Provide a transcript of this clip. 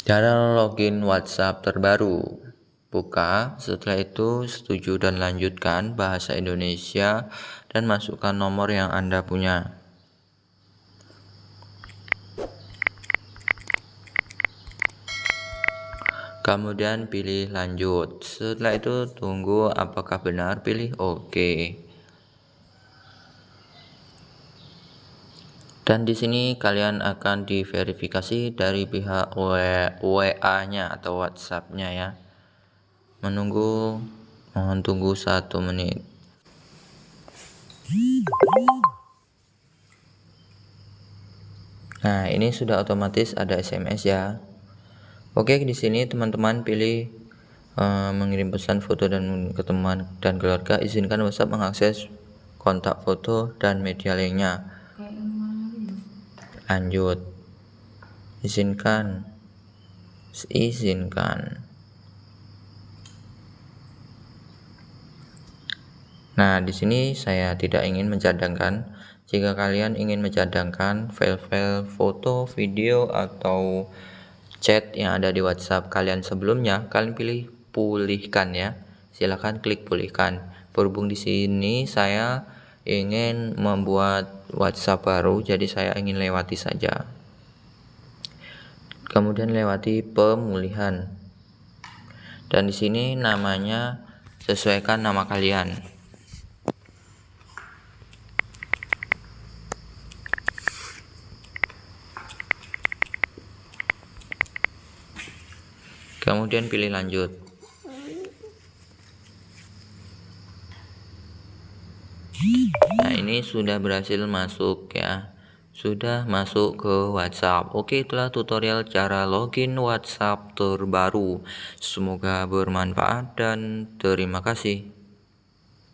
Cara login WhatsApp terbaru. Buka, setelah itu setuju dan lanjutkan bahasa Indonesia dan masukkan nomor yang Anda punya. Kemudian pilih lanjut. Setelah itu tunggu apakah benar, pilih OK. Dan di sini kalian akan diverifikasi dari pihak WA-nya atau WhatsApp-nya ya. Mohon tunggu 1 menit. Nah, ini sudah otomatis ada SMS ya. Oke, di sini teman-teman pilih mengirim pesan foto dan ke teman dan keluarga. Izinkan WhatsApp mengakses kontak foto dan media lainnya. Lanjut. Izinkan. Nah, di sini saya tidak ingin mencadangkan. Jika kalian ingin mencadangkan file-file foto, video, atau chat yang ada di WhatsApp kalian sebelumnya, kalian pilih pulihkan ya. Silahkan klik pulihkan. Berhubung di sini saya ingin membuat WhatsApp baru, jadi saya ingin lewati saja. Kemudian lewati pemulihan. Dan di sini namanya sesuaikan nama kalian. Kemudian pilih lanjut. Nah, ini sudah berhasil masuk ya. Sudah masuk ke WhatsApp. Oke, itulah tutorial cara login WhatsApp terbaru. Semoga bermanfaat dan terima kasih.